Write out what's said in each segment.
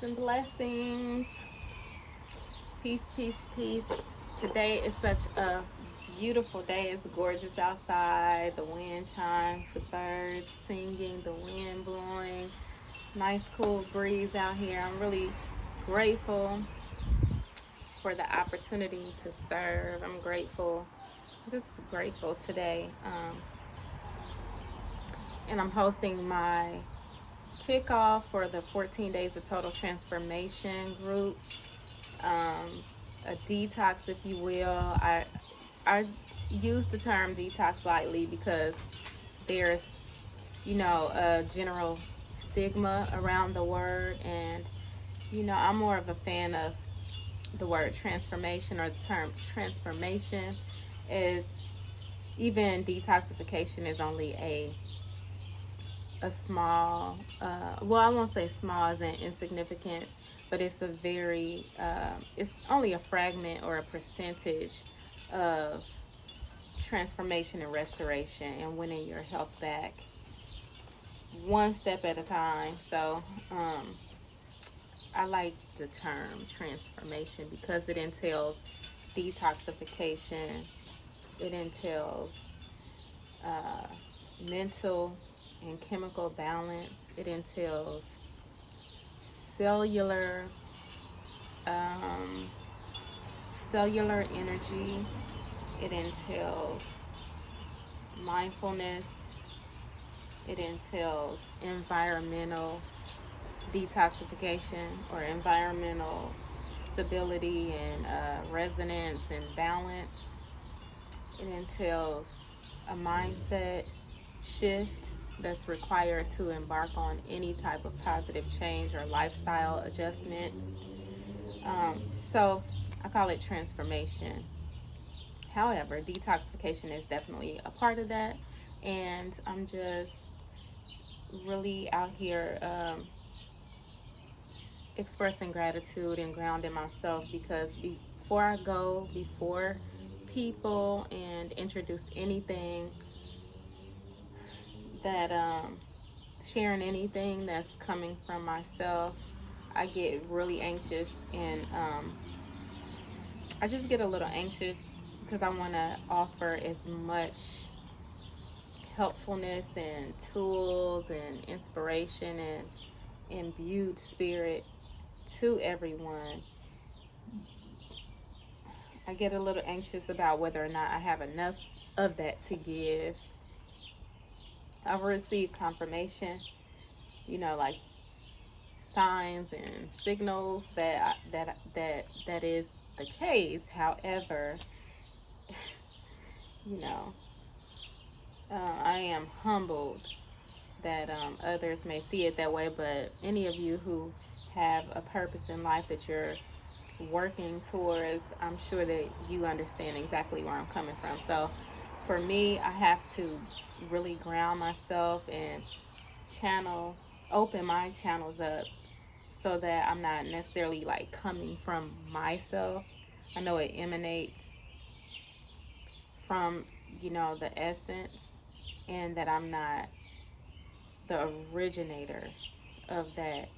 and blessings. Peace, peace, peace. Today is such a beautiful day. It's gorgeous outside. The wind chimes, the birds singing, the wind blowing. Nice cool breeze out here. I'm really grateful for the opportunity to serve. I'm grateful, just grateful today. And I'm hosting my kickoff for the 14 Days of Total Transformation group, a detox, if you will. I use the term detox lightly because there's, a general stigma around the word, and I'm more of a fan of the word transformation, or the term transformation. Is even detoxification is only a small, well, I won't say small as in insignificant, but it's a very, it's only a fragment or a percentage of transformation and restoration and winning your health back one step at a time. So, I like the term transformation because it entails detoxification, it entails mental and chemical balance, it entails cellular cellular energy, it entails mindfulness, it entails environmental detoxification or environmental stability and resonance and balance. It entails a mindset shift that's required to embark on any type of positive change or lifestyle adjustments. So I call it transformation. However, detoxification is definitely a part of that, and I'm just really out here expressing gratitude and grounding myself, because before I go before people and introduce anything that sharing anything that's coming from myself, I get really anxious, and I just get a little anxious because I want to offer as much helpfulness and tools and inspiration and imbued spirit to everyone. I get a little anxious about whether or not I have enough of that to give. I've received confirmation, like signs and signals that is the case. However, I am humbled that others may see it that way. But any of you who have a purpose in life that you're working towards, I'm sure that you understand exactly where I'm coming from. So for me, I have to really ground myself and open my channels up so that I'm not necessarily like coming from myself. I know it emanates from, the essence, and that I'm not the originator of that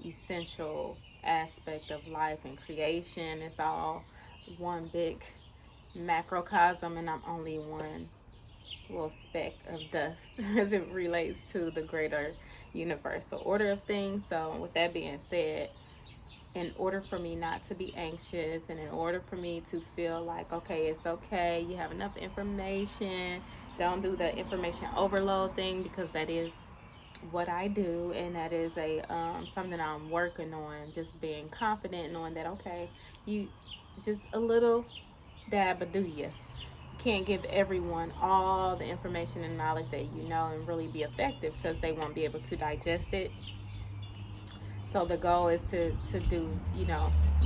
essential aspect of life and creation. It's all one big macrocosm, and I'm only one little speck of dust as it relates to the greater universal order of things. So with that being said, in order for me not to be anxious, and in order for me to feel like, okay, it's okay, you have enough information, don't do the information overload thing, because that is what I do, and that is a something I'm working on, just being confident, knowing that, okay, you just a little dab of do you can't give everyone all the information and knowledge that and really be effective, because they won't be able to digest it. So the goal is to do,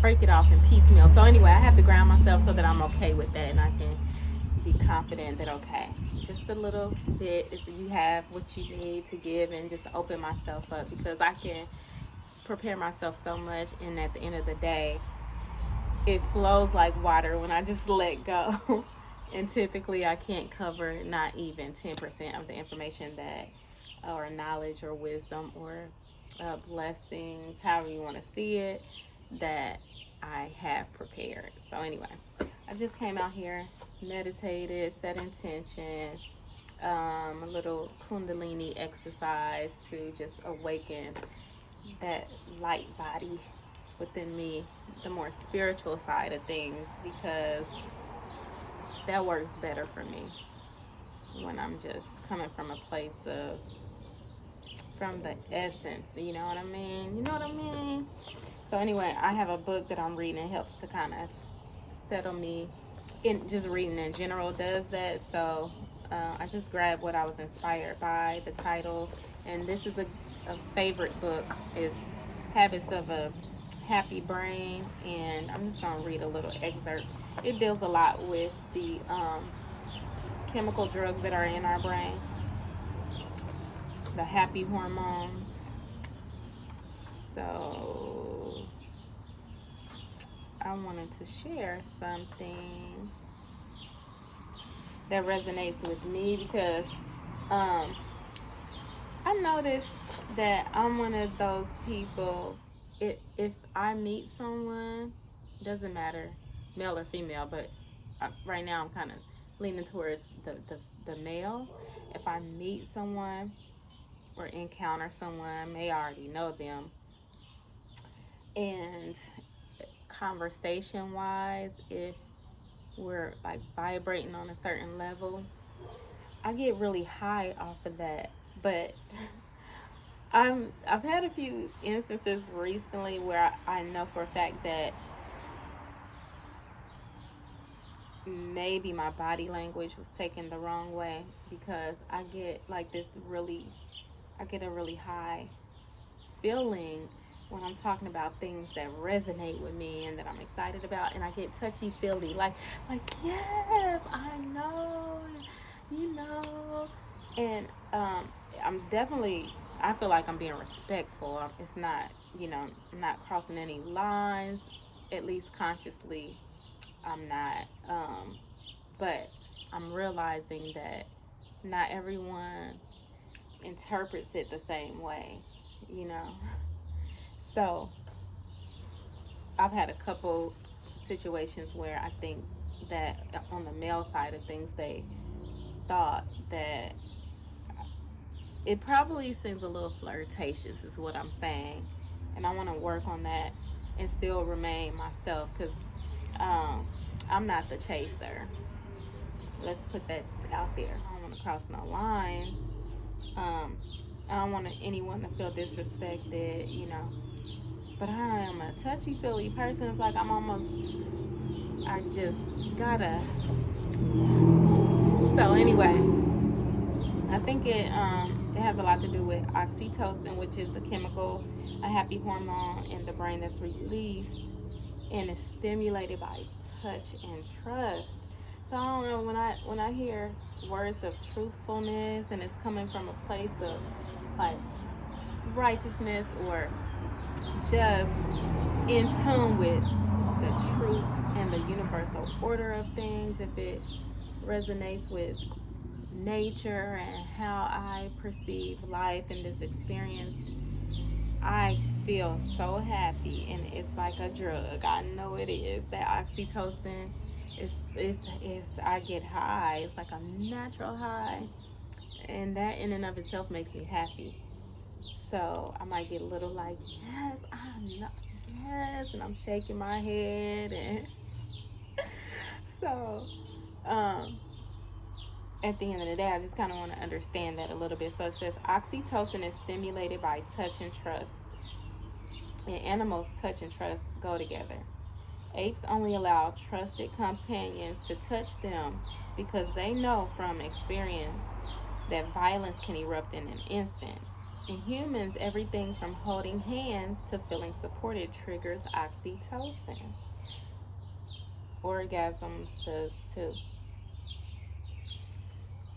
break it off in piecemeal. So anyway, I have to ground myself so that I'm okay with that, and I can be confident that, okay, just a little bit, if you have what you need to give, and just open myself up, because I can prepare myself so much, and at the end of the day, it flows like water when I just let go. And typically I can't cover not even 10% of the information that, or knowledge or wisdom or blessings, however you want to see it, that I have prepared. So, anyway, I just came out here, meditated, set intention, a little Kundalini exercise to just awaken that light body within me, the more spiritual side of things, because that works better for me when I'm just coming from a place of, from the essence, you know what I mean? You know what I mean? So anyway, I have a book that I'm reading. It helps to kind of settle me. In just reading in general does that. So I just grabbed what I was inspired by, the title, and this is a favorite book. Is Habits of a Happy Brain, and I'm just gonna read a little excerpt. It deals a lot with the chemical drugs that are in our brain, the happy hormones. So I wanted to share something that resonates with me because I noticed that I'm one of those people. If I meet someone, doesn't matter, male or female, but right now I'm kind of leaning towards the male. If I meet someone or encounter someone, may already know them, and conversation wise, if we're like vibrating on a certain level, I get really high off of that. But I've had a few instances recently where I know for a fact that maybe my body language was taken the wrong way, because I get like this really, I get a really high feeling when I'm talking about things that resonate with me and that I'm excited about, and I get touchy feely, like yes, I know, you know, and I'm definitely, I feel like I'm being respectful. It's not, you know, I'm not crossing any lines, at least consciously. I'm not, but I'm realizing that not everyone interprets it the same way, you know. So I've had a couple situations where I think that on the male side of things, they thought that it probably seems a little flirtatious, is what I'm saying. And I want to work on that and still remain myself, because I'm not the chaser. Let's put that out there. I don't want to cross no lines. Um, I don't want anyone to feel disrespected, you know. But I am a touchy feely person. It's like I'm almost, I just gotta. So anyway, I think it has a lot to do with oxytocin, which is a chemical, a happy hormone in the brain that's released and is stimulated by touch and trust. So I don't know, when I hear words of truthfulness and it's coming from a place of like righteousness, or just in tune with the truth and the universal order of things, if it resonates with nature and how I perceive life in this experience, I feel so happy, and it's like a drug. I know it is. That oxytocin is I get high. It's like a natural high, and that in and of itself makes me happy. So I might get a little like, yes, I'm not, yes, and I'm shaking my head, and so um, at the end of the day, I just kind of want to understand that a little bit. So it says oxytocin is stimulated by touch and trust, and animals' touch and trust go together. Apes only allow trusted companions to touch them because they know from experience that violence can erupt in an instant. In humans, everything from holding hands to feeling supported triggers oxytocin. Orgasms does too.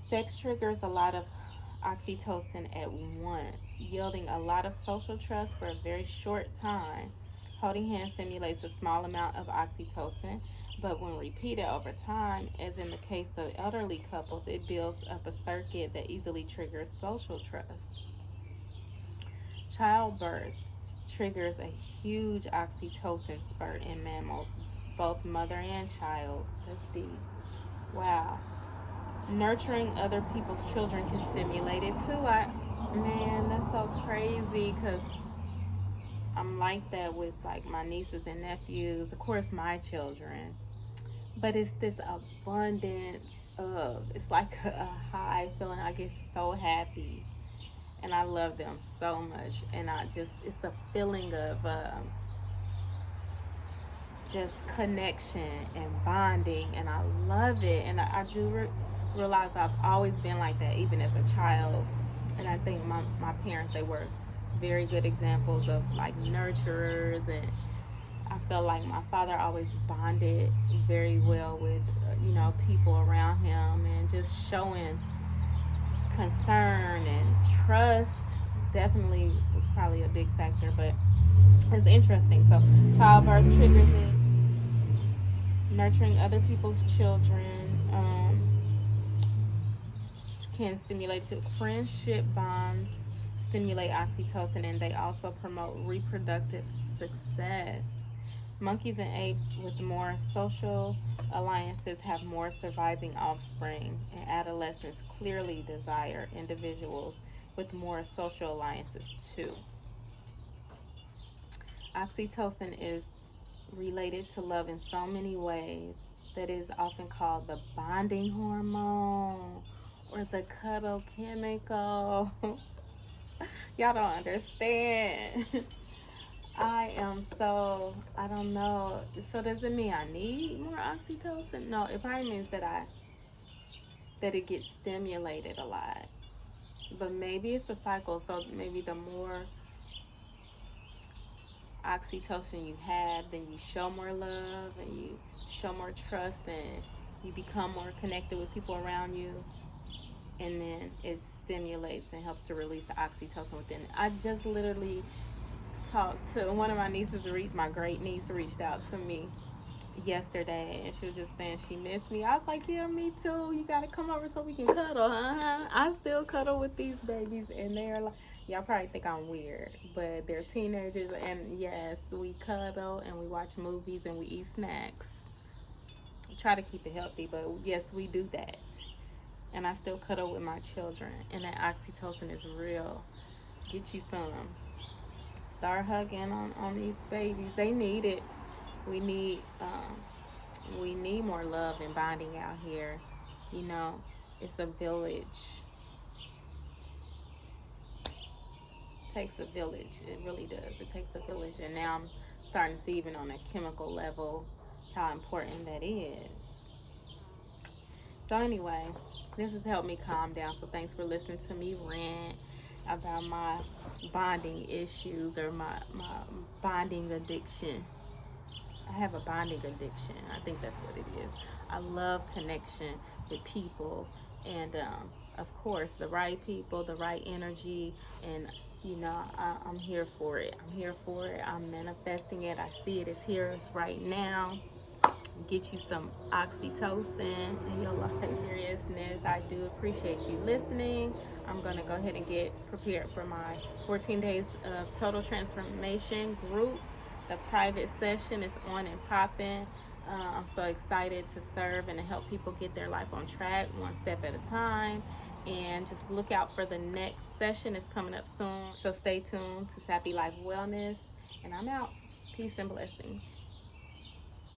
Sex triggers a lot of oxytocin at once, yielding a lot of social trust for a very short time. Holding hands stimulates a small amount of oxytocin, but when repeated over time, as in the case of elderly couples, it builds up a circuit that easily triggers social trust. Childbirth triggers a huge oxytocin spurt in mammals, both mother and child. That's deep. Wow. Nurturing other people's children can stimulate it too. Man, that's so crazy because I'm like that with like my nieces and nephews, of course, my children. But it's this abundance of, it's like a high feeling. I get so happy and I love them so much. And it's a feeling of just connection and bonding. And I love it. And I do realize I've always been like that, even as a child. And I think my parents, they were very good examples of like nurturers. And I felt like my father always bonded very well with, people around him, and just showing concern and trust definitely was probably a big factor. But it's interesting. So childbirth triggers it. Nurturing other people's children can stimulate friendship bonds, stimulate oxytocin, and they also promote reproductive success. Monkeys and apes with more social alliances have more surviving offspring, and adolescents clearly desire individuals with more social alliances too. Oxytocin is related to love in so many ways that is often called the bonding hormone or the cuddle chemical. Y'all don't understand. I don't know. So does it mean I need more oxytocin? No, it probably means that it gets stimulated a lot. But maybe it's a cycle. So maybe the more oxytocin you have, then you show more love and you show more trust and you become more connected with people around you. And then it stimulates and helps to release the oxytocin within it. I just literally talked to one of my nieces, my great niece, reached out to me yesterday, and she was just saying she missed me. I was like, yeah, me too. You gotta come over so we can cuddle, huh? I still cuddle with these babies, and they're like, y'all probably think I'm weird, but they're teenagers, and yes, we cuddle and we watch movies and we eat snacks. Try to keep it healthy, but yes, we do that. And I still cuddle with my children, and that oxytocin is real. Get you some. Start hugging on these babies. They need it. We need more love and bonding out here. It's a village. It takes a village. It really does. It takes a village. And now I'm starting to see, even on a chemical level, how important that is. So anyway, this has helped me calm down. So thanks for listening to me rant about my bonding issues or my bonding addiction. I have a bonding addiction. I think that's what it is. I love connection with people, and of course the right people, the right energy, and I'm here for it. I'm manifesting it. I see it. It's here. It's right now. Get you some oxytocin in your life. Seriousness. I do appreciate you listening. I'm going to go ahead and get prepared for my 14 days of total transformation group. The private session is on and popping. I'm so excited to serve and to help people get their life on track, one step at a time. And just look out for the next session. It's coming up soon. So stay tuned to Sappy Life Wellness. And I'm out. Peace and blessings.